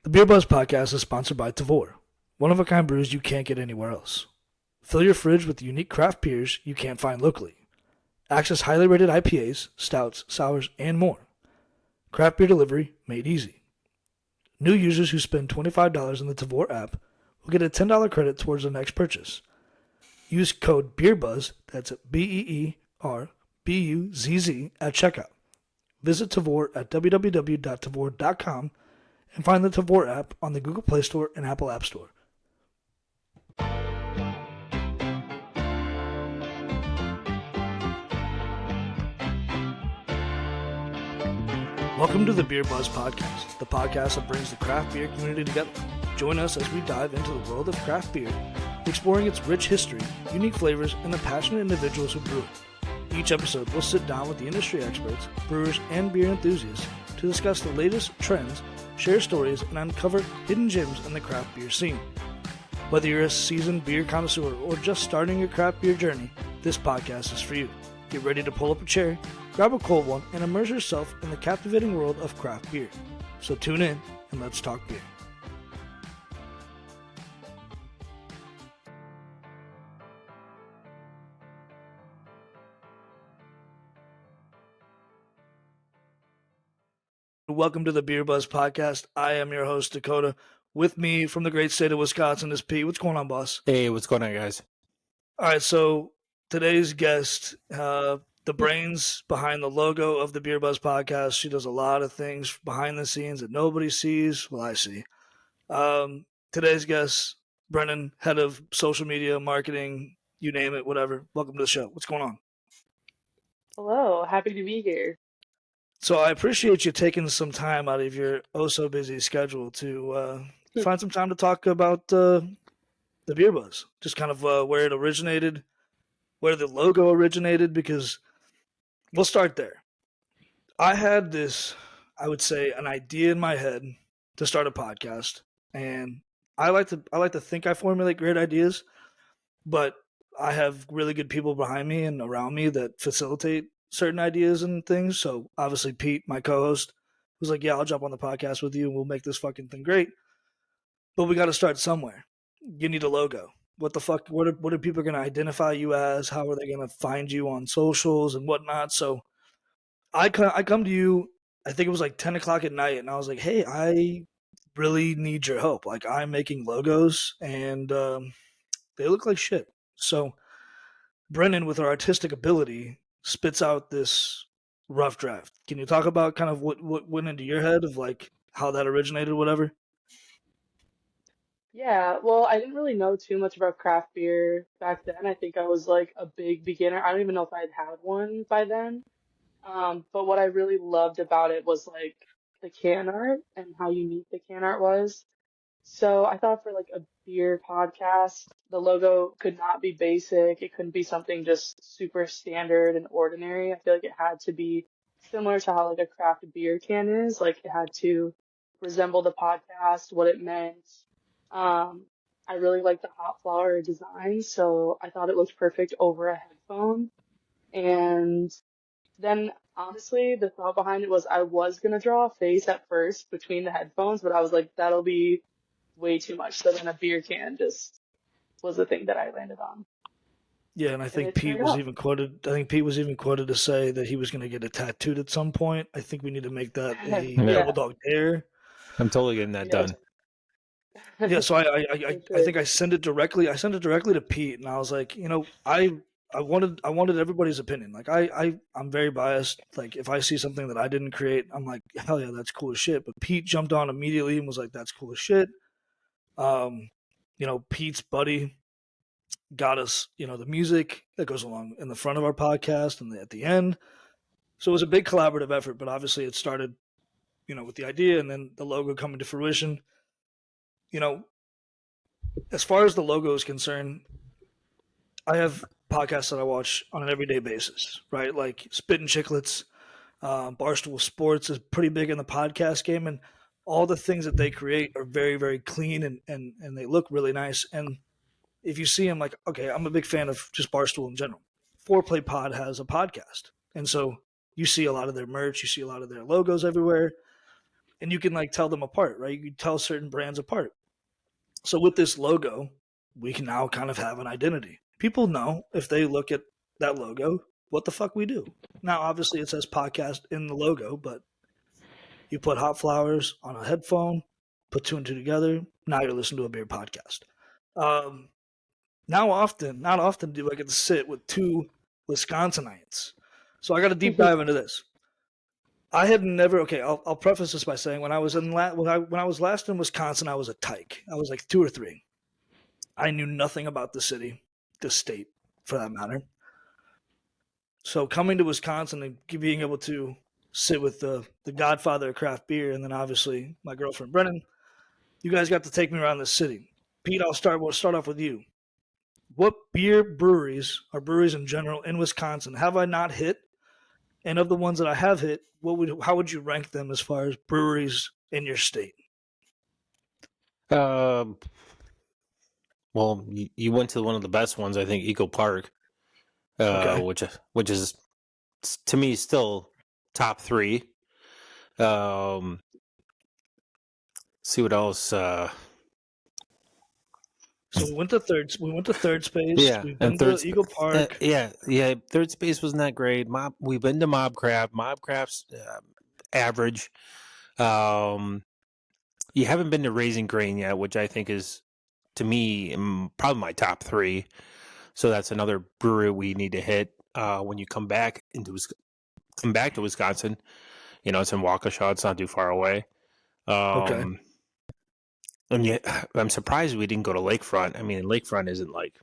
The Beer Buzz podcast is sponsored by Tavor, one-of-a-kind brews you can't get anywhere else. Fill your fridge with unique craft beers you can't find locally. Access highly rated IPAs, stouts, sours, and more. Craft beer delivery made easy. New users who spend $25 in the Tavor app will get a $10 credit towards their next purchase. Use code BEERBUZZ, that's BEERBUZZ, at checkout. Visit Tavor at www.tavor.com and find the Tavor app on the Google Play Store and Apple App Store. Welcome to the Beer Buzz Podcast, the podcast that brings the craft beer community together. Join us as we dive into the world of craft beer, exploring its rich history, unique flavors, and the passionate individuals who brew it. Each episode, we'll sit down with the industry experts, brewers, and beer enthusiasts to discuss the latest trends, share stories, and uncover hidden gems in the craft beer scene. Whether you're a seasoned beer connoisseur or just starting your craft beer journey, this podcast is for you. Get ready to pull up a chair, grab a cold one, and immerse yourself in the captivating world of craft beer. So tune in and let's talk beer. Welcome to the Beer Buzz Podcast. I am your host, Dakota. With me from the great state of Wisconsin is Pete. What's going on, boss? Hey, what's going on, guys? All right, so today's guest, the brains behind the logo of the Beer Buzz Podcast. She does a lot of things behind the scenes that nobody sees. Well, I see. Today's guest, Brennan, head of social media, marketing, you name it, whatever. Welcome to the show. What's going on? Hello, happy to be here. So I appreciate you taking some time out of your oh-so-busy schedule to find some time to talk about the Beer Buzz. Just kind of where it originated, where the logo originated, because we'll start there. I had this, I would say, an idea in my head to start a podcast, and I like to think I formulate great ideas, but I have really good people behind me and around me that facilitate certain ideas and things. So obviously Pete, my co-host, was like, "Yeah, I'll jump on the podcast with you, and we'll make this fucking thing great." But we got to start somewhere. You need a logo. What the fuck? What are people going to identify you as? How are they going to find you on socials and whatnot? So I come to you. I think it was like 10 o'clock at night, and I was like, "Hey, I really need your help. Like, I'm making logos, and they look like shit." So Brennan, with her artistic ability, spits out this rough draft. Can you talk about kind of what went into your head of like how that originated, whatever? Yeah, well, I didn't really know too much about craft beer back then. I think I was like a big beginner. I don't even know if I'd had one by then. But what I really loved about it was like the can art and how unique the can art was. So I thought for like a beer podcast, the logo could not be basic. It couldn't be something just super standard and ordinary. I feel like it had to be similar to how like a craft beer can is. Like it had to resemble the podcast, what it meant. I really like the hot flower design, so I thought it looked perfect over a headphone. And then honestly, the thought behind it was I was gonna draw a face at first between the headphones, but I was like, that'll be way too much. So then a beer can just was the thing that I landed on. Yeah, and I And think it Pete turned was out. even quoted. I think Pete was even quoted to say that he was going to get it tattooed at some point. I think we need to make that a Yeah. double Yeah, dog dare. I'm totally getting that yeah, done. Yeah, so for I sure. think I sent it directly. I sent it directly to Pete, and I was like, I wanted everybody's opinion. Like I'm very biased. Like if I see something that I didn't create, I'm like, hell yeah, that's cool as shit. But Pete jumped on immediately and was like, that's cool as shit. Um, Pete's buddy got us, the music that goes along in the front of our podcast and at the end. So it was a big collaborative effort, but obviously it started, with the idea and then the logo coming to fruition. You know, as far as the logo is concerned, I have podcasts that I watch on an everyday basis, right? Like Spit and Chicklets, Barstool Sports is pretty big in the podcast game, and all the things that they create are very, very clean and they look really nice. And if you see them, like, okay, I'm a big fan of just Barstool in general. Foreplay Pod has a podcast, and so you see a lot of their merch, you see a lot of their logos everywhere, and you can like tell them apart, right? You can tell certain brands apart. So with this logo, we can now kind of have an identity. People know if they look at that logo what the fuck we do. Now, obviously, it says podcast in the logo, but you put Hot Flowers on a headphone, put two and two together. Now you're listening to a beer podcast. Not often do I get to sit with two Wisconsinites. So I got to deep dive into this. I had never. Okay, I'll preface this by saying when I was last in Wisconsin, I was a tyke. I was like 2 or 3. I knew nothing about the city, the state, for that matter. So coming to Wisconsin and being able to sit with the godfather of craft beer, and then obviously my girlfriend Brennan, you guys got to take me around the city. Pete, we'll start off with you. What beer breweries, or breweries in general, in Wisconsin have I not hit? And of the ones that I have hit, how would you rank them as far as breweries in your state? Well, you went to one of the best ones, I think, Eco Park, Okay. which is to me still top 3. See what else. So we went to third. We went to Third Space. Yeah, We've and been to Eagle Park. yeah. Third Space wasn't that great. We've been to Mob Craft. Mob Craft's average. You haven't been to Raising Grain yet, which I think is, to me, probably my top 3. So that's another brewery we need to hit when you come back to Wisconsin. You know, it's in Waukesha. It's not too far away. Okay. And yet, I'm surprised we didn't go to Lakefront. I mean, Lakefront isn't like,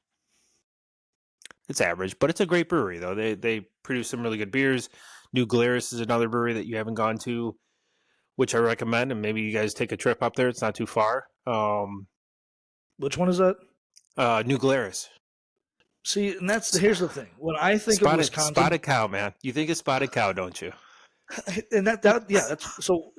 it's average, but it's a great brewery though. They produce some really good beers. New Glarus is another brewery that you haven't gone to, which I recommend, and maybe you guys take a trip up there. It's not too far. Which one is that? New Glarus. See, and here's the thing. When I think of Wisconsin, Spotted Cow, man. You think of Spotted Cow, don't you? and that's so.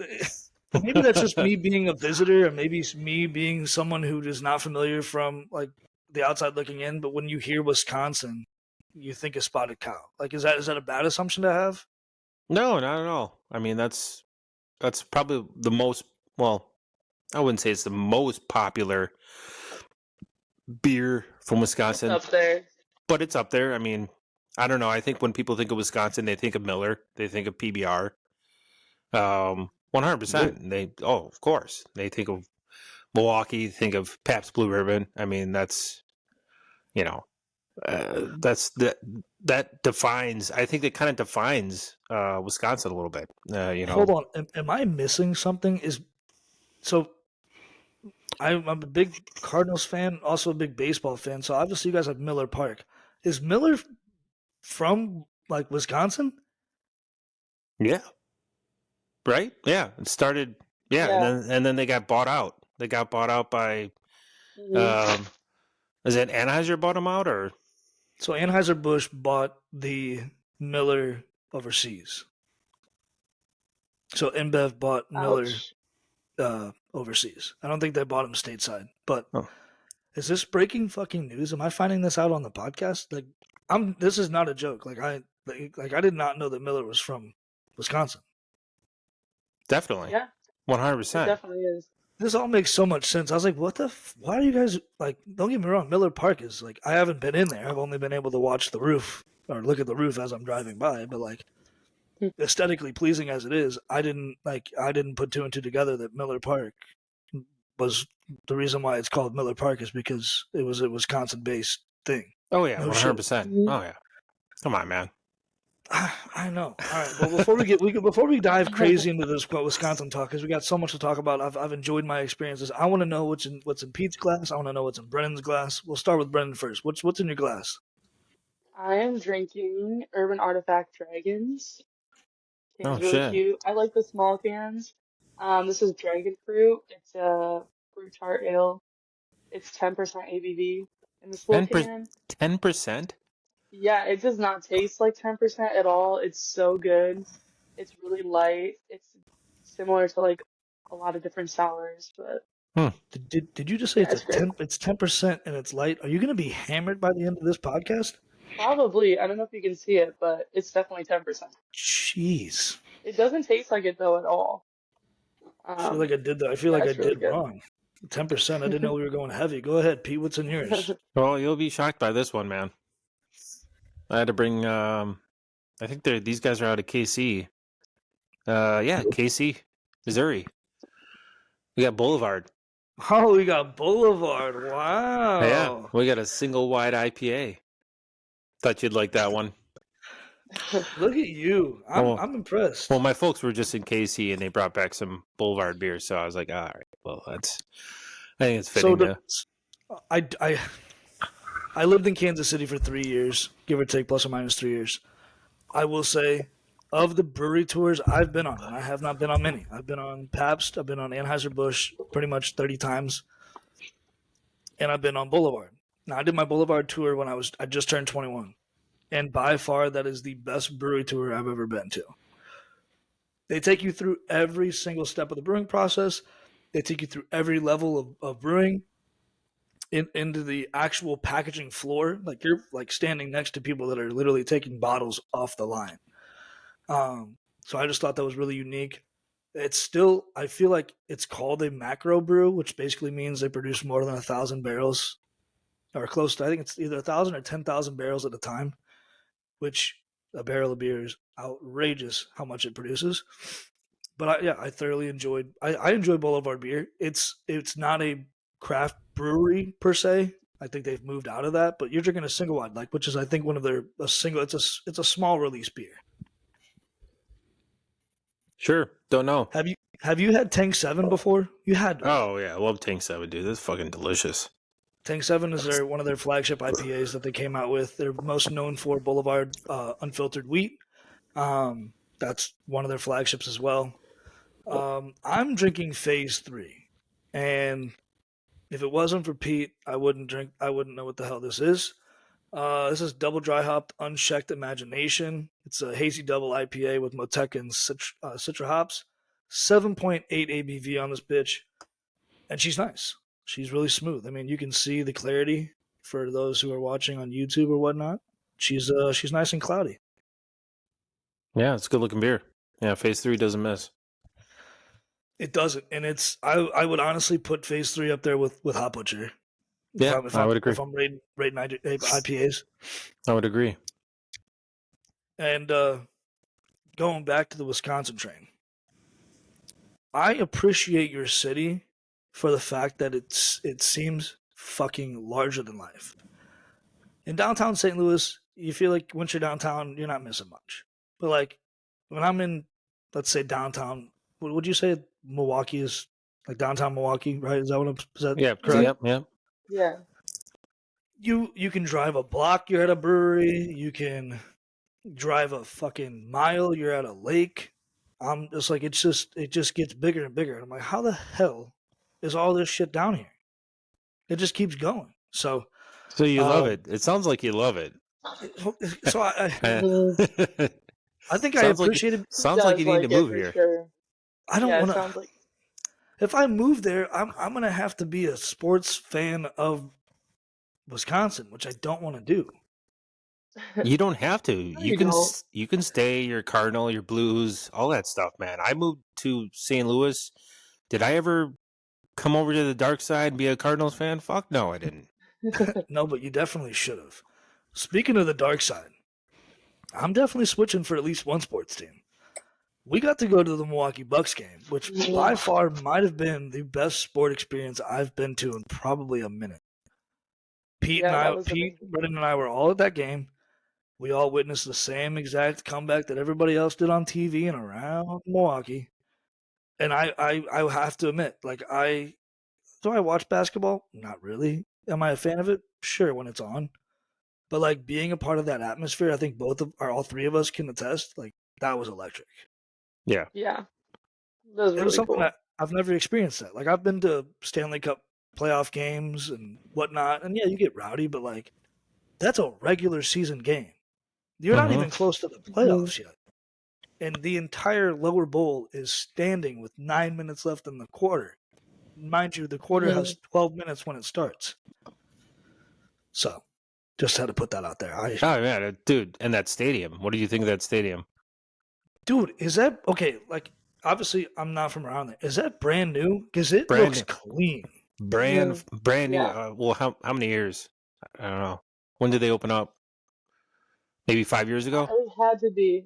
Maybe that's just me being a visitor, or maybe it's me being someone who is not familiar from like the outside looking in. But when you hear Wisconsin, you think of Spotted Cow. Like, is that a bad assumption to have? No, not at all. I mean, that's probably the most, well, I wouldn't say it's the most popular beer from Wisconsin. It's up there. But it's up there. I mean, I don't know. I think when people think of Wisconsin, they think of Miller. They think of PBR. 100%. Of course. They think of Milwaukee, think of Pabst Blue Ribbon. I mean, that's, you know, that defines, I think that kind of defines Wisconsin a little bit. You know. Hold on. Am I missing something? I'm a big Cardinals fan, also a big baseball fan. So obviously you guys have Miller Park. Is Miller from like Wisconsin? Yeah. Right? Yeah. It started, Yeah. and then they got bought out. They got bought out by Mhm. is it Anheuser bought them out, or? So Anheuser-Busch bought the Miller overseas. So InBev bought Miller Ouch. overseas. I don't think they bought him stateside. But Oh. is this breaking fucking news? Am I finding this out on the podcast? Like, this is not a joke. I did not know that Miller was from Wisconsin. Definitely. Yeah, 100%. it definitely is. This all makes so much sense. I was like, what why are you guys like, don't get me wrong, Miller Park is like, I haven't been in there. I've only been able to watch the roof or look at the roof as I'm driving by, but like aesthetically pleasing as it is, I didn't put two and two together that Miller Park was the reason why it's called Miller Park is because it was a Wisconsin based thing. Oh yeah, No 100%. shit. Oh yeah. Come on, man. I know. All right. Well, before we dive crazy into this Wisconsin talk, because we got so much to talk about, I've enjoyed my experiences. I want to know what's in Pete's glass. I want to know what's in Brennan's glass. We'll start with Brennan first. What's in your glass? I am drinking Urban Artifact Dragons. Oh Can's really shit. cute. I like the small cans. This is Dragon Fruit. It's a fruit tart ale. It's 10% ABV in this little 10%. can. 10%? Yeah, it does not taste like 10% at all. It's so good. It's really light. It's similar to like a lot of different sours, but Did you just say yeah, it's great. it's 10% and it's light? Are you going to be hammered by the end of this podcast? Probably. I don't know if you can see it, but it's definitely 10%. Jeez. It doesn't taste like it though at all. I feel like I did that. I feel like I That's really did good. wrong. 10%. I didn't know we were going heavy. Go ahead, Pete. What's in yours? Well, you'll be shocked by this one, man. I had to bring. I think these guys are out of KC. Yeah, KC, Missouri. We got Boulevard. Oh, we got Boulevard. Yeah, Wow. we got a single wide IPA. Thought you'd like that one. Look at you. I'm impressed. Well, my folks were just in KC and they brought back some Boulevard beer, so I was like, all right, well, I think it's fitting. I lived in Kansas City for 3 years, give or take, plus or minus 3 years. I will say, of the brewery tours I've been on, and I have not been on many. I've been on Pabst, I've been on Anheuser-Busch pretty much 30 times, and I've been on Boulevard. Now, I did my Boulevard tour when I just turned 21, and by far that is the best brewery tour I've ever been to. They take you through every single step of the brewing process. They take you through every level of brewing. Into the actual packaging floor, like you're like standing next to people that are literally taking bottles off the line. So I just thought that was really unique. It's still, I feel like it's called a macro brew, which basically means they produce more than 1,000 barrels, or close to. I think it's either 1,000 or 10,000 barrels at a time, which a barrel of beer is outrageous how much it produces. But I thoroughly enjoyed. I enjoy Boulevard beer. It's not a craft brewery per se. I think they've moved out of that, but you're drinking a single wide, like, which is I think one of their it's a small release beer. Sure, don't know. Have you had Tank 7 before? You had to. Oh yeah, I love Tank 7, dude. That's fucking delicious. Tank 7 is one of their flagship IPAs that they came out with. They're most known for Boulevard unfiltered wheat. That's one of their flagships as well. I'm drinking Phase 3, and if it wasn't for Pete, I wouldn't know what the hell this is. This is double dry hopped, unchecked imagination. It's a hazy double IPA with Moteca and Citra hops. 7.8 ABV on this bitch, and she's nice. She's really smooth. I mean, you can see the clarity for those who are watching on YouTube or whatnot. She's nice and cloudy. Yeah, it's a good looking beer. Yeah, Phase 3 doesn't miss. It doesn't, and it's I would honestly put Phase 3 up there with Hot Butcher. Yeah, I would agree. If I'm rating IPAs, I would agree. And going back to the Wisconsin train, I appreciate your city for the fact that it seems fucking larger than life. In downtown St. Louis, you feel like once you're downtown, you're not missing much. But like when I'm in, let's say downtown, what would you say Milwaukee is like downtown Milwaukee, right? Is that Yeah, correct? Yep. Yeah. You can drive a block, you're at a brewery. You can drive a fucking mile, you're at a lake. I'm just like, it just gets bigger and bigger. And I'm like, how the hell is all this shit down here? It just keeps going. So you love it. It sounds like you love it. So I think I Sounds appreciate it. Sounds like you need to move here. Sure. I don't want to. Sounds like If I move there, I'm gonna have to be a sports fan of Wisconsin, which I don't want to do. You don't have to. you don't. You can stay your Cardinal, your Blues, all that stuff, man. I moved to St. Louis. Did I ever come over to the dark side and be a Cardinals fan? Fuck no, I didn't. No, but you definitely should have. Speaking of the dark side, I'm definitely switching for at least one sports team. We got to go to the Milwaukee Bucks game, which by far might have been the best sport experience I've been to in probably a minute. Brennan and I were all at that game. We all witnessed the same exact comeback that everybody else did on TV and around Milwaukee. And I have to admit, like do I watch basketball? Not really. Am I a fan of it? Sure, when it's on. But like being a part of that atmosphere, I think all three of us can attest. Like that was electric. Yeah. Yeah. That was It really was something cool. that I've never experienced. That like I've been to Stanley Cup playoff games and whatnot, and yeah, you get rowdy, but like that's a regular season game. You're not even close to the playoffs yet. And the entire lower bowl is standing with 9 minutes left in the quarter. Mind you, the quarter has 12 minutes when it starts. So, just had to put that out there. Oh, yeah, dude. And that stadium. What do you think of that stadium? Dude, is that okay? Like, obviously I'm not from around there. Is that brand new? Because it Brand looks new. clean. Brand new. Yeah. Well, how many years? I don't know. When did they open up? Maybe 5 years ago. It had to be.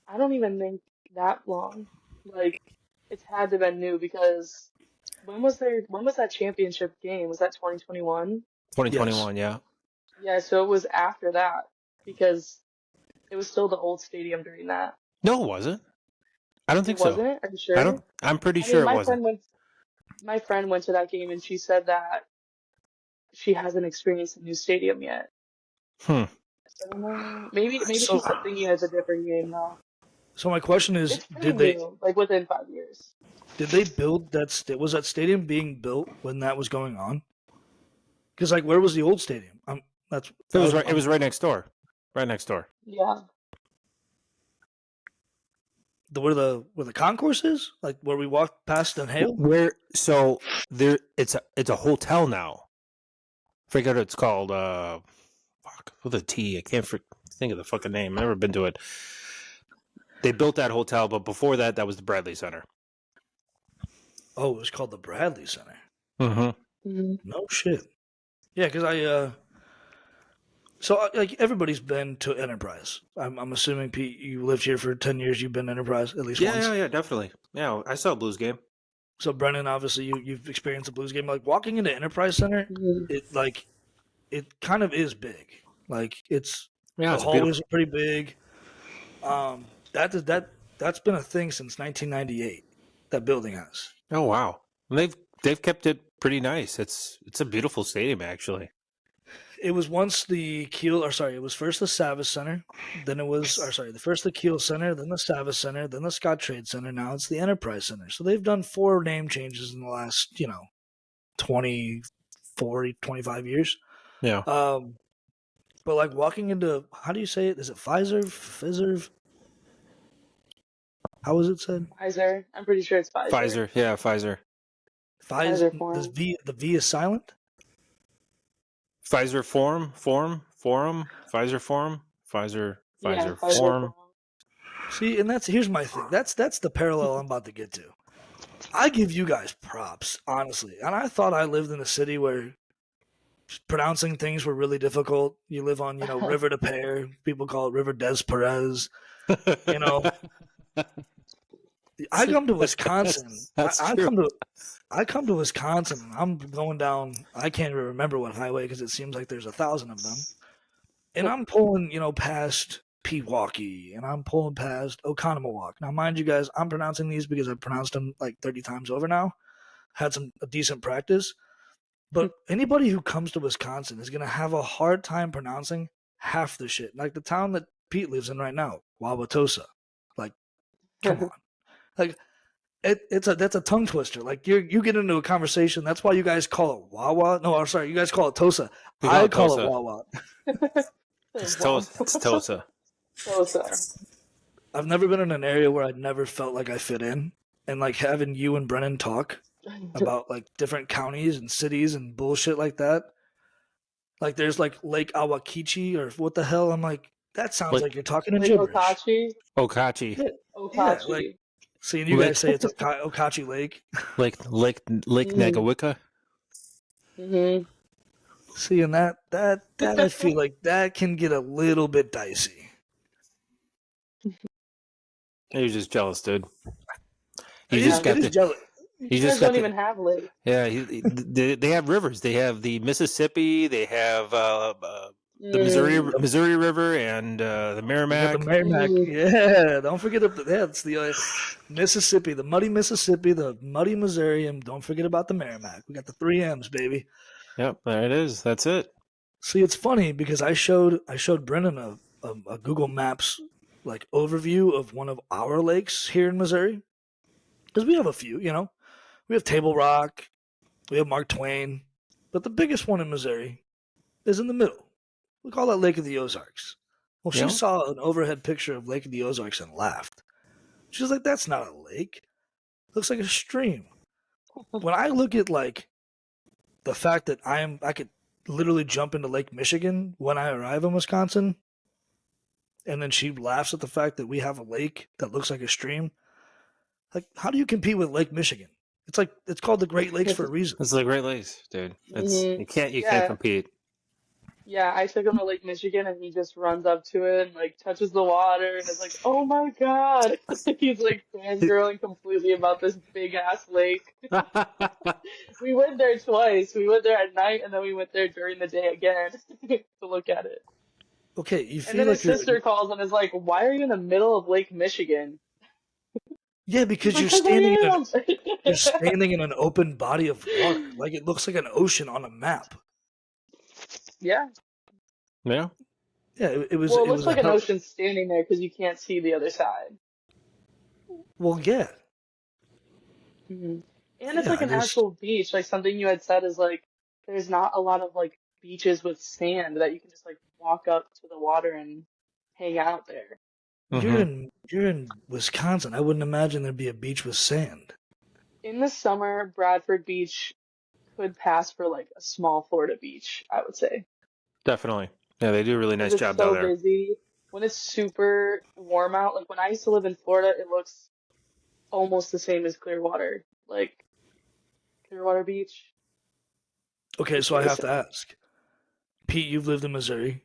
I don't even think that long. Like, it's had to have been new because when was that championship game? Was that 2021? Yes. 2021. Yeah. Yeah, so it was after that because it was still the old stadium during that. No, it wasn't. I don't It think so. wasn't? Are you sure? I'm pretty I mean, sure it wasn't. my friend went to that game and she said that she hasn't experienced a new stadium yet. Hmm. I don't know. Maybe So, she's thinking it's a different game now. so my question is, It's pretty new, like within 5 years. did they build that? Was that stadium being built when that was going on? Because like, where was the old stadium? That's It that was was. right. It was right next door. Right next door. Yeah. Where the concourse is, like where we walked past and hail. Where so there it's a hotel now. Forget what it's called. Fuck with a T. I can't think of the fucking name. I've never been to it. They built that hotel, but before that, that was the Bradley Center. Oh, it was called the Bradley Center. Mm-hmm. Hmm. No shit. Yeah, because so like everybody's been to Enterprise. I'm assuming Pete, you lived here for 10 years. You've been to Enterprise at least once. Yeah, definitely. Yeah, I saw a Blues game. So Brennan, obviously you've experienced a Blues game. Like walking into Enterprise Center, it kind of is big. Like Yeah, the it's hallways beautiful. are pretty big. That's been a thing since 1998. That building has. Oh wow, they've kept it pretty nice. It's a beautiful stadium actually. It was once the Kiel, or sorry, it was first the Savas Center, then it was, or sorry, the first the Kiel Center, then the Savas Center, then the Scott Trade Center. Now it's the Enterprise Center. So they've done 4 name changes in the last, 20, 40, 25 years. Yeah, But like walking into, how do you say it? Is it Pfizer? Pfizer? How is it said? Pfizer. I'm pretty sure it's Pfizer. Pfizer. Yeah, Pfizer. Pfizer Pfizer. Forum. The V is silent. Pfizer Forum. Pfizer Forum. Yeah, Pfizer Pfizer Forum. Forum. See, and here's my thing. That's the parallel I'm about to get to. I give you guys props, honestly. And I thought I lived in a city where pronouncing things were really difficult. You live on, River de Pear. People call it River des Perez. You know, I come to Wisconsin. That's I true. come to Wisconsin. And I'm going down. I can't even remember what highway because it seems like there's 1,000 of them. And I'm pulling, past Pewaukee, and I'm pulling past Oconomowoc. Now, mind you guys, I'm pronouncing these because I've pronounced them like 30 times over now. Had a decent practice. But anybody who comes to Wisconsin is going to have a hard time pronouncing half the shit. Like the town that Pete lives in right now, Wauwatosa. Like, come on. Like, that's a tongue twister. Like, you get into a conversation. That's why you guys call it Wawa. No, I'm sorry. You guys call it Tosa. I call it Wawa. It's Tosa. It's Tosa. Tosa. I've never been in an area where I'd never felt like I fit in. And like having you and Brennan talk about like different counties and cities and bullshit like that. Like there's like Lake Awakichi or what the hell? I'm like, that sounds like you're talking in Like gibberish. Okachi. Okachi. Yeah, Okachi. like seeing you guys say it's Okachi Lake. Lake Negawika. Mm-hmm. Seeing that I feel like that can get a little bit dicey. You're just jealous, dude. You It just is- got it is the. jealous. You You just guys got don't the. even have lakes. Yeah, they have rivers. They have the Mississippi. They have the Missouri River and the You got Merrimack. the Merrimack. Yeah, don't forget it's the Mississippi, the muddy Mississippi, the muddy Missouri, and don't forget about the Merrimack. We got the 3 M's, baby. Yep, there it is. That's it. See, it's funny because I showed Brennan a Google Maps like overview of one of our lakes here in Missouri because we have a few. We have Table Rock, we have Mark Twain, but the biggest one in Missouri is in the middle. We call that Lake of the Ozarks. Well, she Yeah. saw an overhead picture of Lake of the Ozarks and laughed. She's like, "That's not a lake. It looks like a stream." When I look at like the fact that I could literally jump into Lake Michigan when I arrive in Wisconsin, and then she laughs at the fact that we have a lake that looks like a stream. Like, how do you compete with Lake Michigan? It's called the Great Lakes for a reason. It's the Great Lakes, dude. It's Mhm. you can't Yeah, compete. yeah. I took him to Lake Michigan, and he just runs up to it and like touches the water, and is like, "Oh my God!" He's like fangirling completely about this big ass lake. We went there twice. We went there at night, and then we went there during the day again to look at it. Okay, you And feel then his like sister calls and is like, "Why are you in the middle of Lake Michigan?" yeah, He's because like, "'Cause I you're am." standing in an open body of water. Like it looks like an ocean on a map. Yeah. Yeah. Yeah, Well, it it was looks a like an hell. ocean standing there because you can't see the other side. Well, yeah, Hmm. And it's yeah. like an actual beach. Like something you had said is like, there's not a lot of like beaches with sand that you can just like walk up to the water and hang out there. You're in Wisconsin. I wouldn't imagine there'd be a beach with sand. In the summer, Bradford Beach could pass for like a small Florida beach, I would say. Definitely. Yeah, they do a really Because nice it's job down so there. busy. When it's super warm out, like when I used to live in Florida, it looks almost the same as Clearwater. Like Clearwater Beach. Okay, It's so I very have to similar. ask, Pete. You've lived in Missouri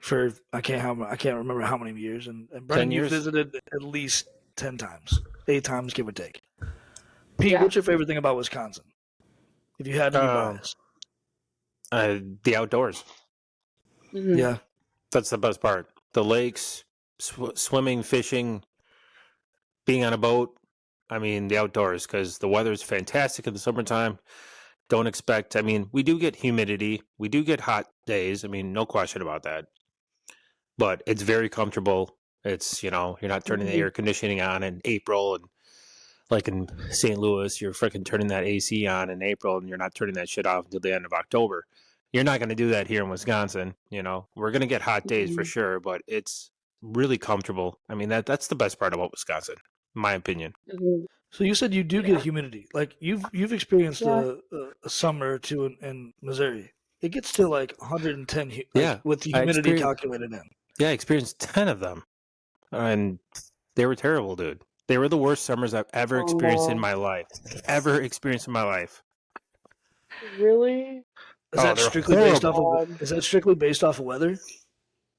for I can't remember how many years, and 10 Brennan, you've years? visited at least 10 times, 8 times, give or take. Pete, Yeah. what's your favorite thing about Wisconsin? If you had to be Um, biased, the outdoors. Hmm. yeah. That's the best part. The lakes, swimming, fishing, being on a boat. I mean, the outdoors, because the weather is fantastic in the summertime. Don't expect, I mean, we do get humidity. We do get hot days. I mean, no question about that. But it's very comfortable. It's, you're not turning the Hmm. air conditioning on in April. And like in St. Louis, you're freaking turning that AC on in April and you're not turning that shit off until the end of October. You're not going to do that here in Wisconsin. We're going to get hot days for Hmm. sure, but it's really comfortable. I mean, that's the best part about Wisconsin, in my opinion. Hmm. So you said you do get Yeah. humidity. Like you've experienced Yeah. a summer or two in Missouri. It gets to like 110, like Yeah, with the I humidity experienced. calculated in. Yeah, I experienced 10 of them, and they were terrible, dude. They were the worst summers I've ever Oh experienced in no. my life. Ever experienced in my life. Really? Is Oh, that they're strictly based off horrible. of God. is that strictly based off of weather?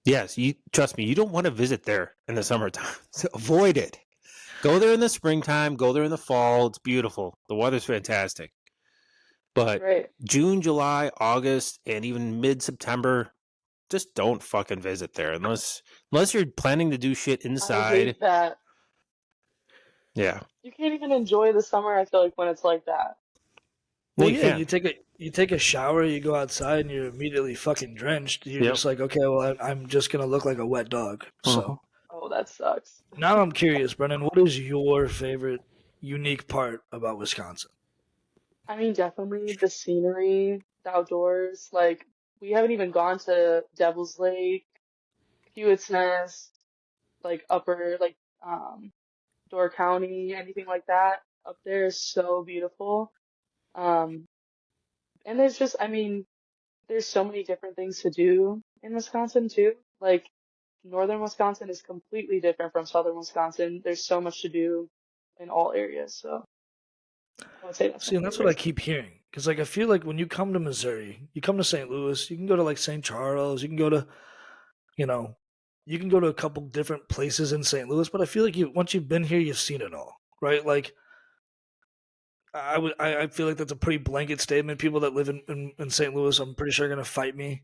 Yes, you trust me. You don't want to visit there in the summertime. So avoid it. Go there in the springtime. Go there in the fall. It's beautiful. The weather's fantastic. But Right. June, July, August, and even mid-September, just don't fucking visit there unless you're planning to do shit I inside. hate that. Yeah. You can't even enjoy the summer, I feel like, when it's like that. No, Well, you yeah, can't. you take a shower, you go outside, and you're immediately fucking drenched. You're Yep. just like, okay, well, I'm just gonna look like a wet dog. Mhm. So Oh, that sucks. now I'm curious, Brennan. What is your favorite unique part about Wisconsin? I mean, definitely the scenery, the outdoors. Like, we haven't even gone to Devil's Lake, Hewitt's Nest, like upper, like, Door County, anything like that. Up there is so beautiful. Um, and there's just, I mean, there's so many different things to do in Wisconsin too. Like, northern Wisconsin is completely different from southern Wisconsin. There's so much to do in all areas. So I would say that's my See, and that's what I favorite. keep hearing. Because like I feel like when you come to Missouri, you come to St. Louis, you can go to like St. Charles, you can go to, you know, you can go to a couple different places in St. Louis, but I feel like you once you've been here, you've seen it all, right? Like I feel like that's a pretty blanket statement. People that live in St. Louis, I'm pretty sure are gonna fight me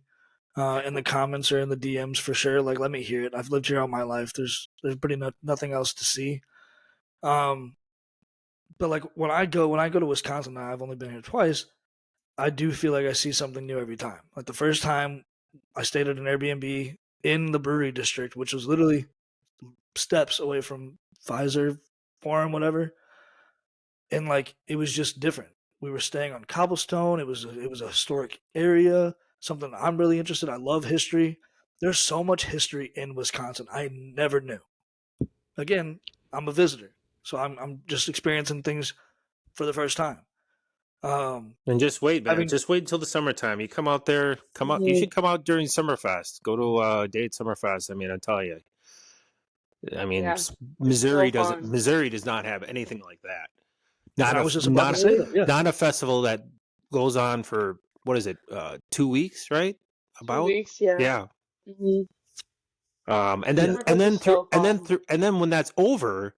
in the comments or in the DMs for sure. Like, let me hear it. I've lived here all my life. There's pretty nothing else to see. Um, but like when I go to Wisconsin, now I've only been here twice. I do feel like I see something new every time. Like the first time I stayed at an Airbnb in the brewery district, which was literally steps away from Pfizer Forum, whatever, and like it was just different. We were staying on cobblestone. It was a historic area, something I'm really interested. I love history. There's so much history in Wisconsin I never knew. Again, I'm a visitor, so I'm just experiencing things for the first time. Um, And just wait, man. having Just wait until the summertime. You come out there. Come out. You Mhm. should come out during Summerfest. Go to Date Summerfest. I mean, I tell you, I mean, Yeah. Missouri So fun. Missouri does not have anything like that. And I was just about to say that. Yeah. Not a festival that goes on for what is it? 2 weeks, right? 2 About weeks, yeah. yeah. hmm And then Summerfest is so fun. and then when that's over,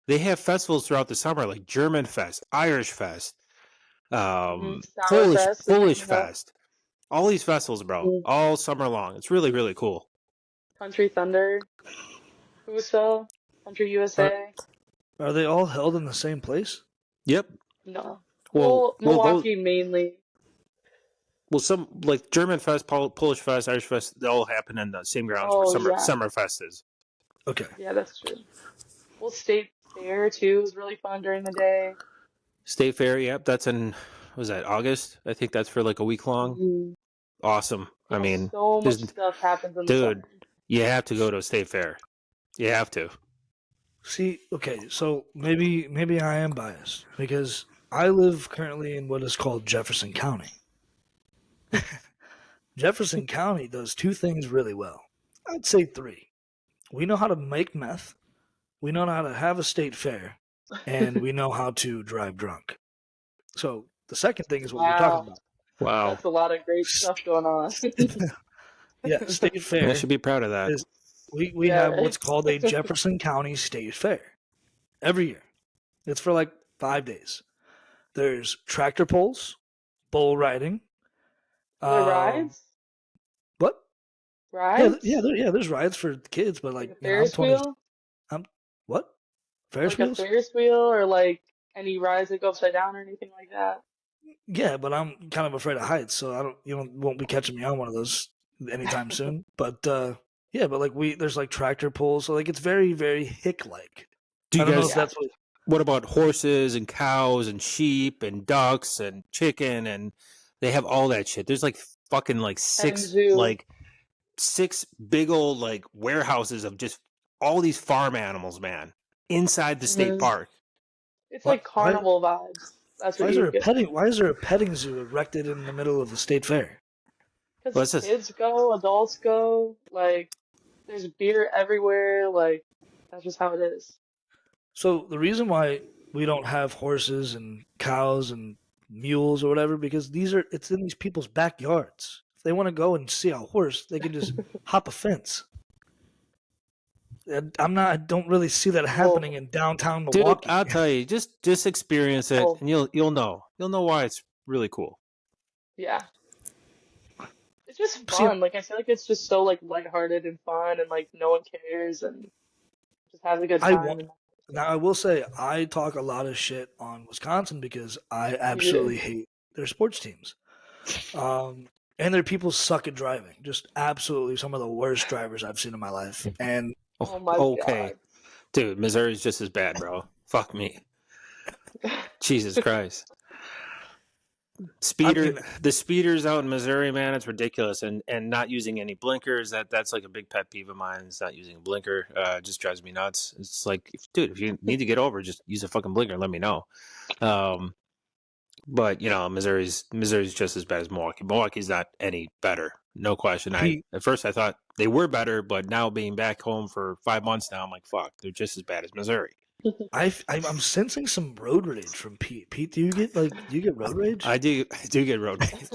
they have festivals throughout the summer like German Fest, Irish Fest, Sourfest is Polish coming up. Fest. All these festivals, bro, Mhm. all summer long. It's really really cool. Country Thunder, Huso, Country Are, USA. are they all held in the same place? Yep. No. Well, Well, those Milwaukee mainly. well some like German Fest, Polish Fest, Irish Fest, they all happen in the same grounds where Oh, yeah. Summer Fest is. Okay. Yeah, that's true. Well, State Fair too is really fun during the day. State Fair, yep, that's in was that August? I think that's for like a week long. hmm Awesome. I Yeah, mean, so much there's stuff happens in the dude, summer. you have to go to a state fair. You have to. See, okay, so maybe I am biased because I live currently in what is called Jefferson County. Jefferson County does two things really well. I'd say three. We know how to make meth, we know how to have a state fair, and we know how to drive drunk. So the second thing is what we're talking Wow, about. Wow. that's a lot of great stuff going on. Yeah, state I fair should be proud of that. is we Yeah, have right. what's called a Jefferson County State Fair every year. It's for like 5 days. There's tractor pulls, bull riding. Are there Um, rides? what? Rides? Yeah. There's rides for kids, but Like a like I'm Ferris 20. wheel? I'm what? Ferris Like a wheels? Ferris wheel or like any rides that go upside down or anything like that? Yeah, but I'm kind of afraid of heights, so I don't. You won't be catching me on one of those anytime soon. But yeah, but like there's like tractor pulls, so like it's very very hick like. Do I you don't know if guys Yeah. that's what. what about horses and cows and sheep and ducks and chicken and they have all that shit. There's like fucking like Petting zoo. six big old like warehouses of just all these farm animals, man, inside the state hmm park. It's Why like why carnival vibes. That's why what is you there a get. petting Why is there a petting zoo erected in the middle of the state fair? Because What's this? kids go, adults go, like, there's beer everywhere, like, that's just how it is. So the reason why we don't have horses and cows and mules or whatever because it's in these people's backyards. If they want to go and see a horse, they can just hop a fence. And I don't really see that happening Well, in downtown Dude, Milwaukee. I'll tell you, just experience it well, and you'll know. You'll know why it's really cool. yeah. It's just See, fun. Like, I feel like it's just so, like, lighthearted and fun and, like, no one cares and just has a good I time. want And now I will say I talk a lot of shit on Wisconsin because I you do. absolutely hate their sports teams. And their people suck at driving. Just absolutely some of the worst drivers I've seen in my life. And Oh my Okay. God. Dude, Missouri's just as bad, bro. Fuck me. Jesus Christ. I mean, The speeders out in Missouri, man, it's ridiculous. And not using any blinkers, that's like a big pet peeve of mine. It's not using a blinker. It just drives me nuts. It's like, dude, if you need to get over, just use a fucking blinker and let me know. But you know, Missouri's just as bad as Milwaukee. Milwaukee's not any better, no question. Pete, At first I thought they were better, but now being back home for 5 months now, I'm like, fuck, they're just as bad as Missouri. I'm sensing some road rage from Pete. Pete, do you get road rage? I do get road rage.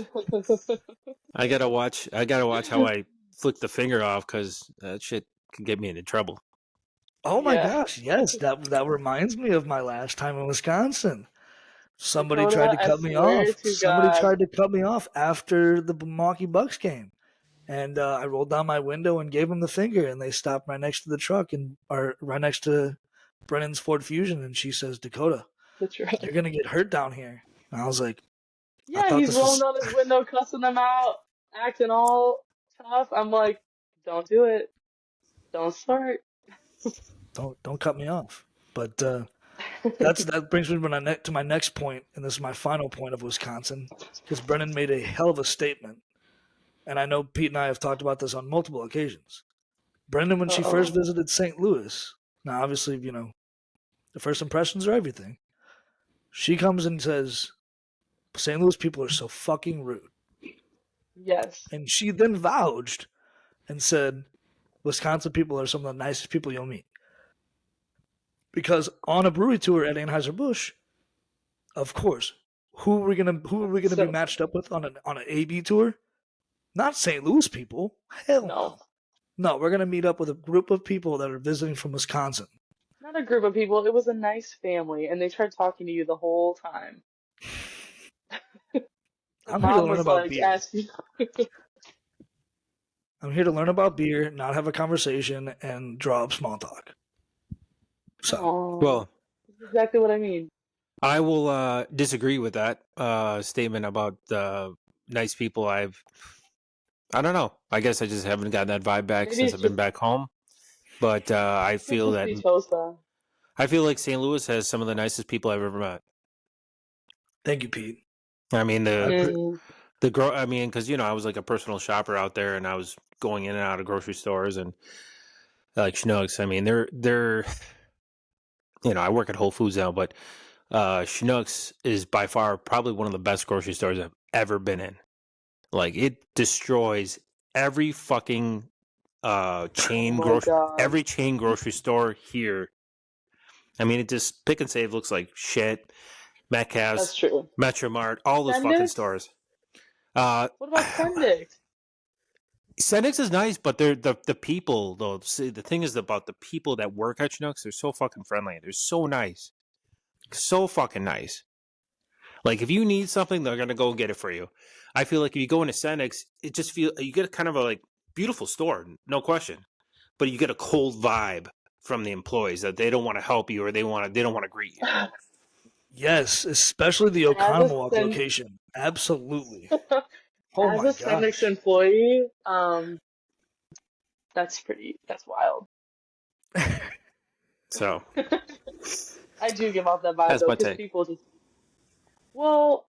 I gotta watch how I flick the finger off because that shit can get me into trouble. Oh my Yeah. gosh, yes, that reminds me of my last time in Wisconsin. Somebody tried Dakota, to I cut me swear off. to Somebody God. tried to cut me off after the Milwaukee Bucks game. And I rolled down my window and gave them the finger, and they stopped right next to the truck or right next to Brennan's Ford Fusion. And she says, "Dakota, That's right. you're gonna get hurt down here." And I was like, "I Yeah, thought he's this rolling was down his window, cussing them out, acting all tough. I'm like, don't do it. Don't start. don't cut me off." But that brings me to my next point, and this is my final point of Wisconsin, because Brennan made a hell of a statement, and I know Pete and I have talked about this on multiple occasions. Brendan, when she first Uh-oh. visited St. Louis, now obviously the first impressions are everything. She comes and says, "St. Louis people are so fucking rude," Yes. and she then vouched and said, "Wisconsin people are some of the nicest people you'll meet." Because on a brewery tour at Anheuser-Busch, of course, who are we gonna be So matched up with on an AB tour? Not St. Louis people. Hell no, no. No, we're gonna meet up with a group of people that are visiting from Wisconsin. not a group of people. It was a nice family, and they tried talking to you the whole time. The I'm here to mom learn was about like beer. asking. I'm here to learn about beer, not have a conversation, and draw up small talk. So, Oh, Well, that's exactly what I mean. I will disagree with that statement about nice people. I don't know. I guess I just haven't gotten that vibe back Maybe since it's I've been just back home. But I could feel just that be Tosa. I feel like St. Louis has some of the nicest people I've ever met. thank you, Pete. I mean I pre- I mean, because I was like a personal shopper out there, and I was going in and out of grocery stores and like Schnucks. I mean, they're I work at Whole Foods now, but Schnucks is by far probably one of the best grocery stores I've ever been in. Like it destroys every fucking Oh my God, every chain grocery store here. I mean, it just Pick and Save looks like shit. that's Metcalfe's, true. Metromart, all those fucking Sendix? stores. Uh, What about Sendix? Sendix is nice, but they're the people though. See, the thing is about the people that work at Schnucks. They're so fucking friendly. They're so nice, so fucking nice. Like if you need something, they're gonna go get it for you. I feel like if you go into Sendix, it just you get a kind of a like beautiful store, no question, but you get a cold vibe from the employees that they don't want to help you or they don't want to greet you. yes, especially the As a Oconomowoc Sen location. Absolutely. Oh as a my Sendix gosh. employee, that's wild. So I do give off that vibe that's though, my because take. people just, well,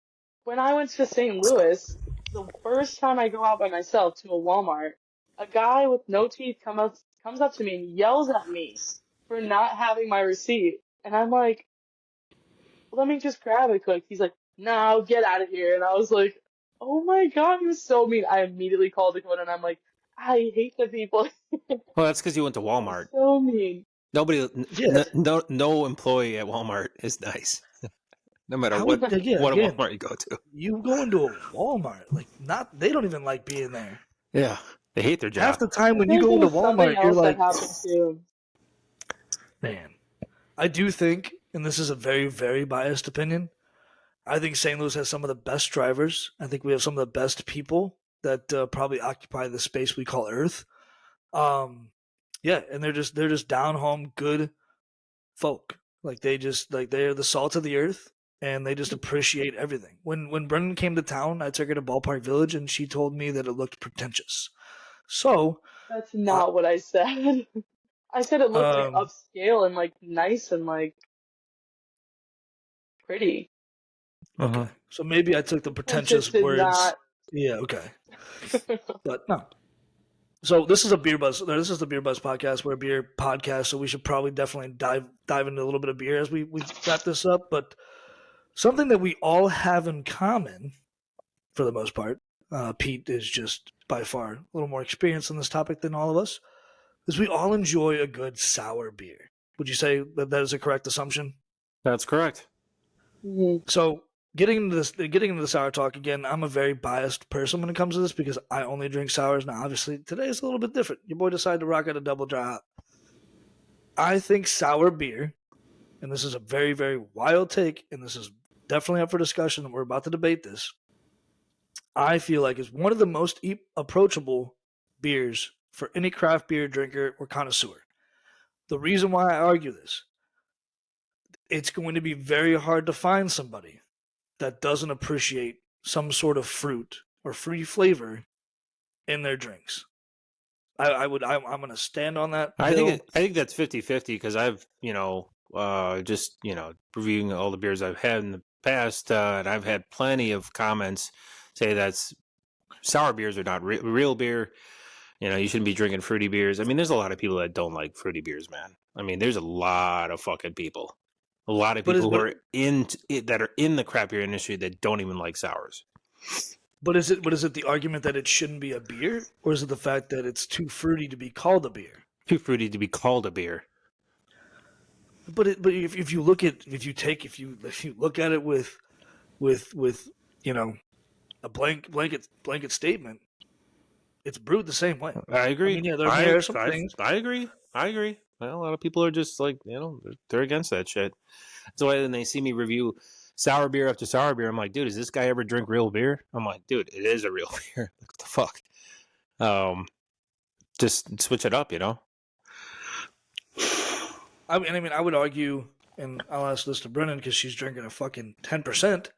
when I went to St. Louis, the first time I go out by myself to a Walmart, a guy with no teeth comes up to me and yells at me for not having my receipt. And I'm like, let me just grab it quick. He's like, no, get out of here. And I was like, oh my God, he was so mean. I immediately called Dakota and I'm like, I hate the people. Well, that's because you went to He's Walmart. so mean. Nobody, Yeah. no employee at Walmart is nice, no matter How would yeah, what again, Walmart you go to. you go into a Walmart, like not they don't even like being there. Yeah, they hate their Half job. the time I when you think go there into was something Walmart, you're else that like, happened too. man, I do think, and this is a very, very biased opinion, I think St. Louis has some of the best drivers. I think we have some of the best people that probably occupy the space we call Earth. Um, yeah, and they're just down home good folk. Like they're the salt of the earth, and they just appreciate everything. When Brennan came to town, I took her to Ballpark Village, and she told me that it looked pretentious. So, That's I, not what I said. I said it looked like um, upscale and like nice and like pretty. Uh-huh. okay, so maybe I took the I just pretentious did words. not. Yeah, okay, but no. So this is a beer buzz. This is the beer buzz podcast. We're a beer podcast, so we should probably definitely dive into a little bit of beer as we wrap this up. But something that we all have in common, for the most part, Pete is just by far a little more experienced on this topic than all of us, is we all enjoy a good sour beer. Would you say that that is a correct assumption? That's correct. Mhm. So getting into the sour talk again, I'm a very biased person when it comes to this because I only drink sours. Now, obviously, today is a little bit different. Your boy decided to rock out a double dry hop. I think sour beer, and this is a very, very wild take, and this is definitely up for discussion, and we're about to debate this. I feel like is one of the most approachable beers for any craft beer drinker or connoisseur. The reason why I argue this, it's going to be very hard to find somebody that doesn't appreciate some sort of fruit or free flavor in their drinks. I'm going to stand on that hill. I think that's 50-50 because I've, just, reviewing all the beers I've had in the past, and I've had plenty of comments say that's sour beers are not real beer. You shouldn't be drinking fruity beers. I mean, there's a lot of people that don't like fruity beers, man. I mean, there's a lot of fucking people. A lot of But is people who but are that are in the craft beer industry that don't even like sours. but is it the argument that it shouldn't be a beer, or is it the fact that it's too fruity to be called a beer? Too fruity to be called a beer. but if you look at if you look at it with you know a blanket statement, it's brewed the same way. I agree. I mean, yeah, there are some things. I agree. I agree. Well, a lot of people are just like, they're against that shit. That's why when they see me review sour beer after sour beer, I'm like, dude, does this guy ever drink real beer? I'm like, dude, it is a real beer. Like, what the fuck? Just switch it up, I mean, I would argue, and I'll ask this to Brennan because she's drinking a fucking 10%.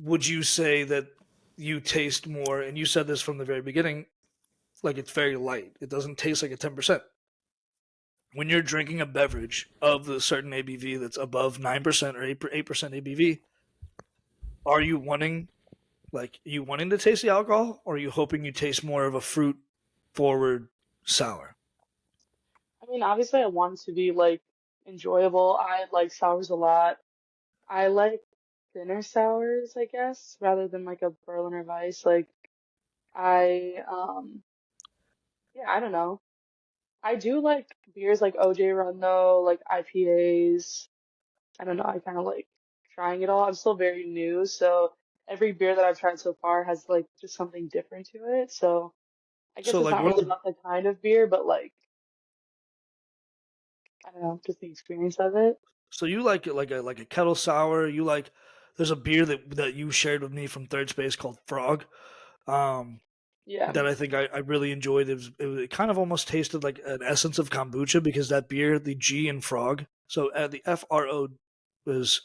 Would you say that you taste more? And you said this from the very beginning, like it's very light. It doesn't taste like a 10%. When you're drinking a beverage of the certain ABV that's above 9% or 8% ABV, are you wanting to taste the alcohol, or are you hoping you taste more of a fruit forward sour? I mean, obviously, I want it to be like enjoyable. I like sours a lot. I like thinner sours, I guess, rather than like a Berliner Weiss. Like I, yeah, I don't know. I do like beers like OJ Run though, like IPAs. I don't know. I kind of like trying it all. I'm still very new, so every beer that I've tried so far has like just something different to it. So I guess So it's like not one of really the about the kind of beer, but like I don't know, just the experience of it. so you like it like a kettle sour. You like there's a beer that you shared with me from Third Space called Frog. Um, Yeah. that I think I really enjoyed. It kind of almost tasted like an essence of kombucha because that beer, the G in Frog, so the FRO was,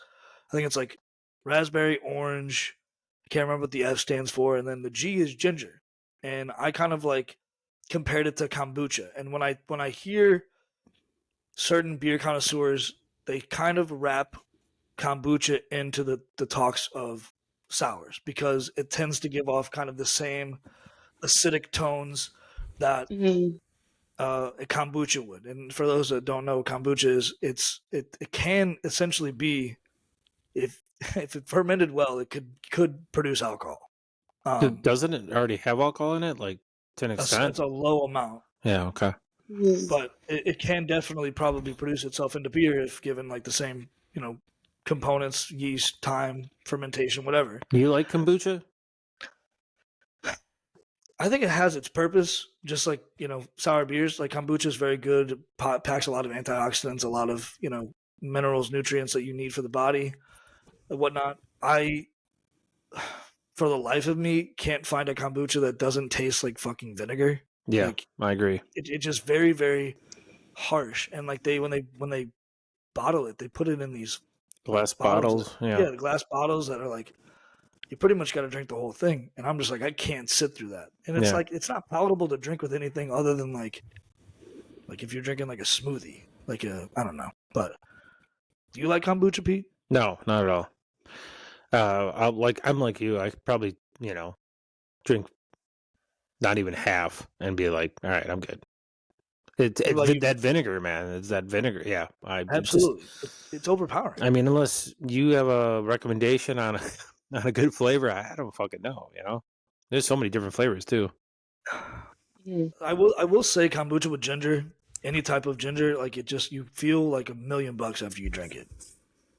I think it's like raspberry, orange. I can't remember what the F stands for, and then the G is ginger. And I kind of like compared it to kombucha. And when I hear certain beer connoisseurs, they kind of wrap kombucha into the talks of sours because it tends to give off kind of the same acidic tones that Hmm. a kombucha would. And for those that don't know what kombucha is, it can essentially be if if it fermented well, it could produce alcohol. Doesn't it already have alcohol in it, like to an extent? It's a low amount, Yeah. Okay. Hmm. but it can definitely probably produce itself into beer if given like the same components, yeast, time, fermentation, whatever. You like kombucha? I think it has its purpose, just like sour beers. Like kombucha is very good. It packs a lot of antioxidants, a lot of minerals, nutrients that you need for the body and whatnot. I, for the life of me, can't find a kombucha that doesn't taste like fucking vinegar. Yeah, Like I agree. it's just very very harsh. And like when they bottle it, they put it in these Glass bottles. bottles. Yeah. Yeah, the glass bottles that are like you pretty much got to drink the whole thing. And I'm just like, I can't sit through that. And it's Yeah. like, it's not palatable to drink with anything other than like if you're drinking like a smoothie, I don't know. But do you like kombucha, Pete? No, not at all. I'm like you. I could probably drink not even half and be like, all right, I'm good. What about you? That vinegar, man. It's that vinegar. Yeah, Absolutely. It's overpowering. I mean, unless you have a recommendation on on a good flavor, I don't fucking know. There's so many different flavors too. Hmm. I will say kombucha with ginger, any type of ginger, like you feel like $1,000,000 after you drink it.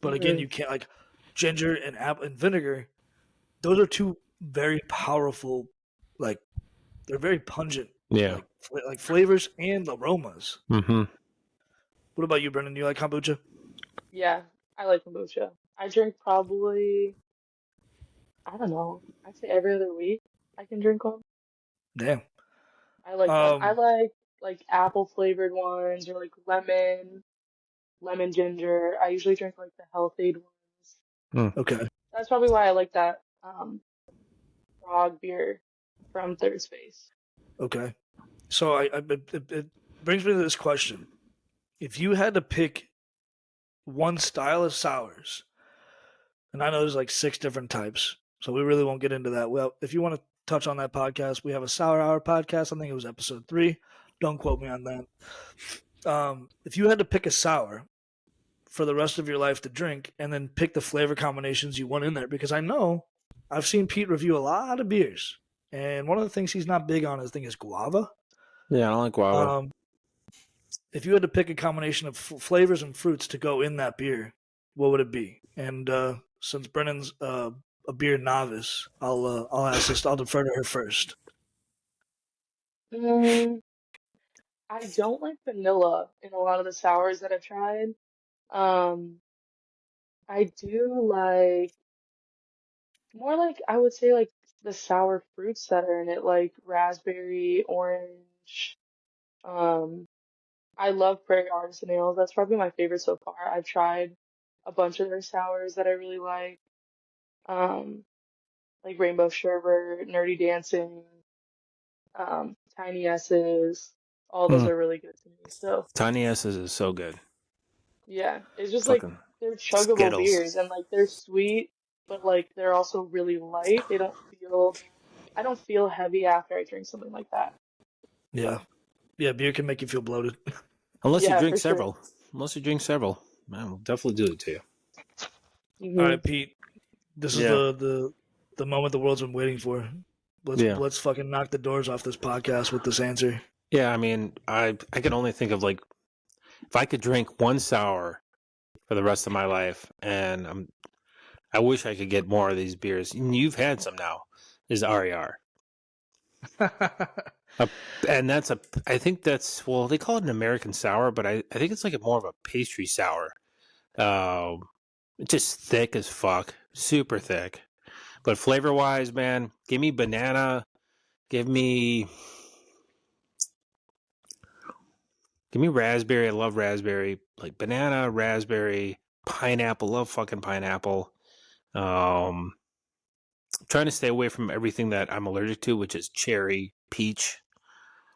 But again, Hmm. you can't like ginger and apple and vinegar. Those are two very powerful, like they're very pungent, Yeah. like flavors and aromas. Mm-hmm. What about you, Brendan? You like kombucha? Yeah, I like kombucha. I drink probably, I don't know, I'd say every other week I can drink one. Damn. I like them. I Um. like apple flavored ones or like lemon ginger. I usually drink like the health-aid ones. Okay. That's probably why I like that frog beer from Third Space. Okay. So it brings me to this question: if you had to pick one style of sours, and I know there's like 6 different types, so we really won't get into that. Well, if you want to touch on that podcast, we have a Sour Hour podcast. I think it was episode 3. Don't quote me on that. If you had to pick a sour for the rest of your life to drink, and then pick the flavor combinations you want in there, because I know I've seen Pete review a lot of beers, and one of the things he's not big on, I think, is guava. Yeah, I don't like guava. if you had to pick a combination of flavors and fruits to go in that beer, what would it be? And since Brennan's a beer novice, I'll ask this. I'll defer to her first. Mm, I don't like vanilla in a lot of the sours that I've tried. Um, I do like more like I would say like the sour fruits that are in it, like raspberry, orange. Um, I love Prairie Artisan Ales. That's probably my favorite so far. I've tried a bunch of their sours that I really um, like Rainbow Sherbet, Nerdy Dancing, Tiny S's. All those Mm. are really good to me. So Tiny S's is so good. yeah, it's just like Fucking they're chuggable Skittles. beers and like they're sweet, but like they're also really light. They don't feel, I don't feel heavy after I drink something like that. Yeah, yeah. Beer can make you feel bloated. Unless you Yeah, drink for sure. several. Man, we'll definitely do it to you. All Hmm. right, Pete. This is Yeah. the moment the world's been waiting for. Yeah. Let's fucking knock the doors off this podcast with this answer. Yeah, I mean, I can only think of like if I could drink one sour for the rest of my life, and I wish I could get more of these beers. And you've had some now, is RER. And I think that's, well, they call it an American sour, but I think it's like more of a pastry sour. Just thick as fuck, super thick. But flavor wise, man, give me banana, give me raspberry. I love raspberry, like banana, raspberry, pineapple. Love fucking pineapple. Um, Trying to stay away from everything that I'm allergic to, which is cherry, peach,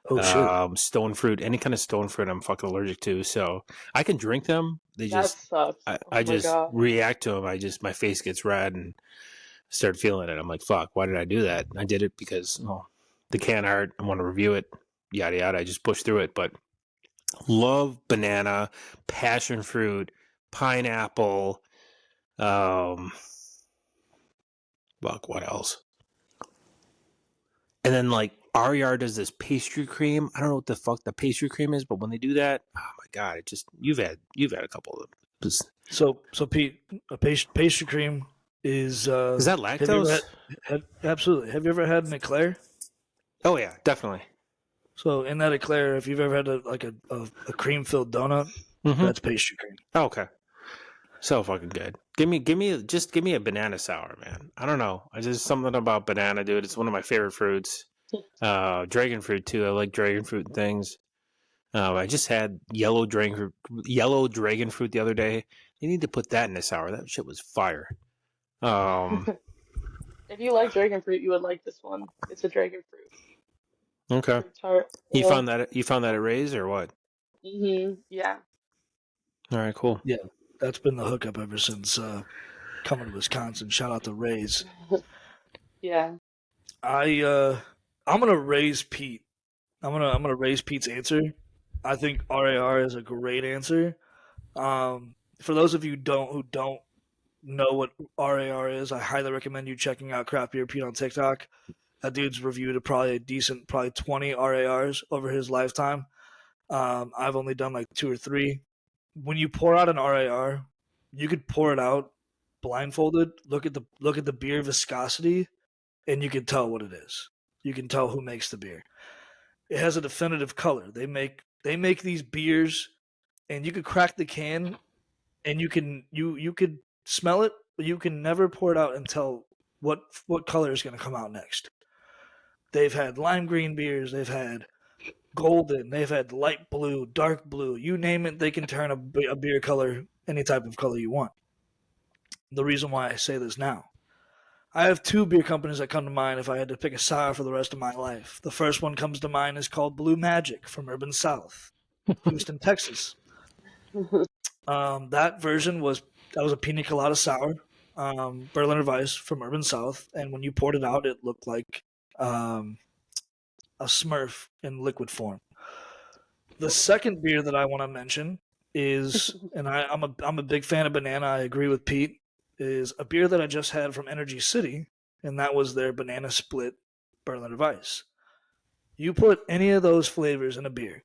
Oh shit. stone fruit, any kind of stone fruit I'm fucking allergic to. So I can drink them. That sucks. Oh I my just God. react to them. My face gets red and start feeling it. I'm like, fuck, why did I do that? I did it because the can art, I want to review it, yada yada. I just push through it. But love banana, passion fruit, pineapple. Fuck, what else? And then like RER does this pastry cream. I don't know what the fuck the pastry cream is, but when they do that, oh my god, it just you've had a couple of them. So Pete, a pastry cream is. Is that Have you ever lactose? absolutely? Have you ever had an eclair? Oh yeah, definitely. So in that eclair, if you've ever had a cream filled donut, Mm-hmm. that's pastry cream. Oh, okay. So fucking good. Give me a banana sour, man. I don't know. I just something about banana, dude. It's one of my favorite fruits. Dragon fruit too. I like dragon fruit and things. I just had yellow dragon fruit the other day. You need to put that in a sour. That shit was fire. If you like dragon fruit, you would like this one. It's a dragon Okay. fruit tart. You Yeah. found that at Ray's or what? Yeah. All right, cool. Yeah, that's been the hookup ever since coming to Wisconsin. Shout out to Rays. Yeah. I'm gonna raise Pete. I'm gonna raise Pete's answer. I think RAR is a great answer. For those of you who don't know what RAR is, I highly recommend you checking out Craft Beer Pete on TikTok. That dude's reviewed probably 20 RARs over his lifetime. I've only done like 2 or 3. When you pour out an RAR, you could pour it out blindfolded. Look at the beer viscosity, and you can tell what it is. You can tell who makes the beer. It has a definitive color. They make these beers, and you could crack the can, and you could smell it, but you can never pour it out and tell what color is going to come out next. They've had lime green beers. They've had golden. They've had light blue, dark blue. You name it, they can turn a beer color any type of color you want. The reason why I say this now, I have 2 beer companies that come to mind if I had to pick a sour for the rest of my life. The first one comes to mind is called Blue Magic from Urban South, Houston, Texas. That was a pina colada sour, Berliner Weiss from Urban South, and when you poured it out, it looked like a Smurf in liquid form. The second beer that I want to mention is, and I'm a big fan of banana. I agree with Pete. Is a beer that I just had from Energy City, and that was their banana split Berliner Weiss. You put any of those flavors in a beer,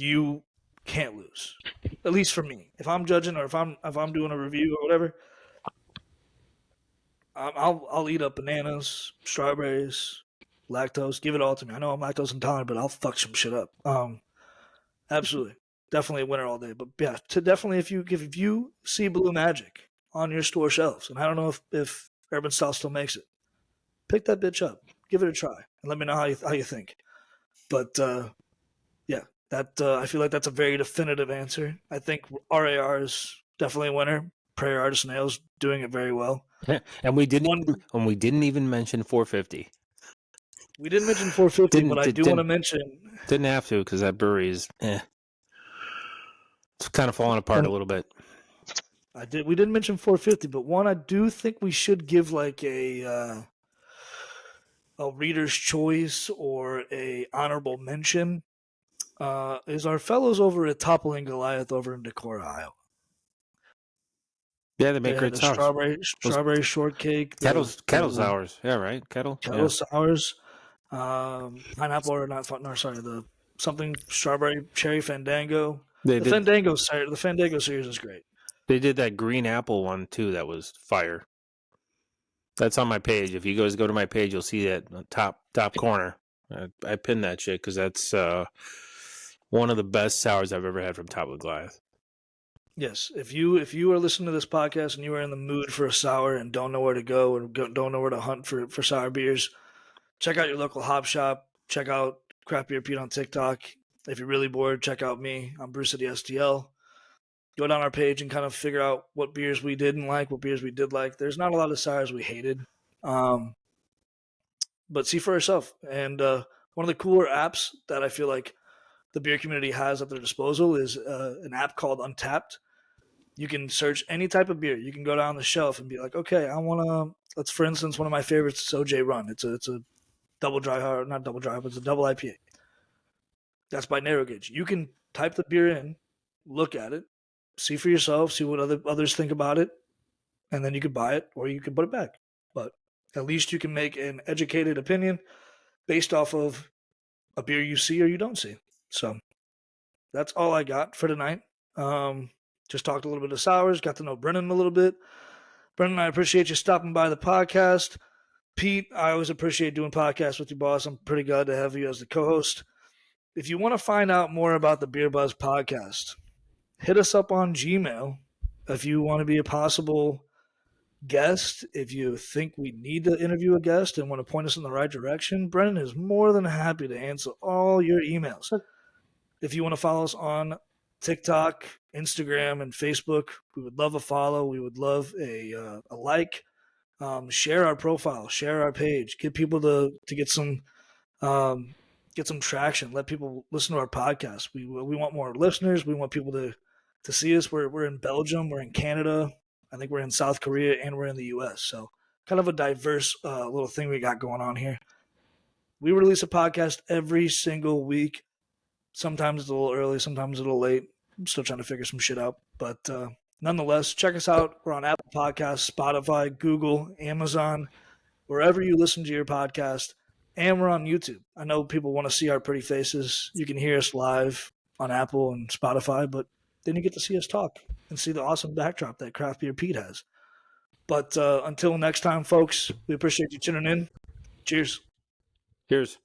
you can't lose. At least for me. If I'm judging or if I'm doing a review or whatever, I'll eat up bananas, strawberries, lactose. Give it all to me. I know I'm lactose intolerant, but I'll fuck some shit up. Absolutely, definitely a winner all day. But yeah, to definitely if you see Blue Magic on your store shelves, and I don't know if Urban Style still makes it, pick that bitch up, give it a try, and let me know how you think. But yeah, that I feel like that's a very definitive answer. I think RAR is definitely a winner. Prayer Artist Nails doing it very well. And we didn't even mention 450. We didn't mention 450, but I do want to mention. Didn't have to because that brewery is it's kind of falling apart a little bit. We didn't mention 450, but one I do think we should give like a reader's choice or a honorable mention. Is our fellows over at Toppling Goliath over in Dakota, Iowa. Yeah, they make great sours. Strawberry shortcake. Kettle sours. Yeah, right. Kettle sours. Pineapple or not? No, sorry. The something strawberry cherry Fandango. The Fandango series is great. They did that green apple one too. That was fire. That's on my page. If you guys go to my page, you'll see that top corner. I pinned that shit because that's one of the best sours I've ever had from Top of the Goliath. Yes, if you are listening to this podcast and you are in the mood for a sour and don't know where to go and don't know where to hunt for sour beers, check out your local hop shop. Check out Craft Beer Pete on TikTok. If you're really bored, check out me. I'm Bruce at the STL. Go down our page and kind of figure out what beers we didn't like, what beers we did like. There's not a lot of sours we hated, but see for yourself. And one of the cooler apps that I feel like the beer community has at their disposal is an app called Untapped. You can search any type of beer. You can go down the shelf and be like, okay, I want to. Let's, for instance, one of my favorites is OJ Run. It's a double dry, or not double dry, but it's a double IPA. That's by Narrow Gauge. You can type the beer in, look at it, see for yourself, see what others think about it, and then you could buy it or you could put it back. But at least you can make an educated opinion based off of a beer you see or you don't see. So that's all I got for tonight. Just talked a little bit of sours, got to know Brennan a little bit. Brennan, I appreciate you stopping by the podcast. Pete, I always appreciate doing podcasts with you, boss. I'm pretty glad to have you as the co-host. If you want to find out more about the Beer Buzz podcast, hit us up on Gmail. If you want to be a possible guest, if you think we need to interview a guest and want to point us in the right direction, Brennan is more than happy to answer all your emails. If you want to follow us on TikTok, Instagram, and Facebook, we would love a follow. We would love a like. Share our profile, share our page, get people to get some traction. Let people listen to our podcast. We want more listeners. We want people to see us. We're in Belgium, we're in Canada, I think we're in South Korea, and we're in the U.S. So kind of a diverse little thing we got going on here. We release a podcast every single week. Sometimes it's a little early, sometimes a little late. I'm still trying to figure some shit out, but nonetheless, check us out. We're on Apple Podcasts, Spotify, Google, Amazon, wherever you listen to your podcast, and we're on YouTube. I know people want to see our pretty faces. You can hear us live on Apple and Spotify, but then you get to see us talk and see the awesome backdrop that Craft Beer Pete has. But until next time, folks, we appreciate you tuning in. Cheers. Cheers.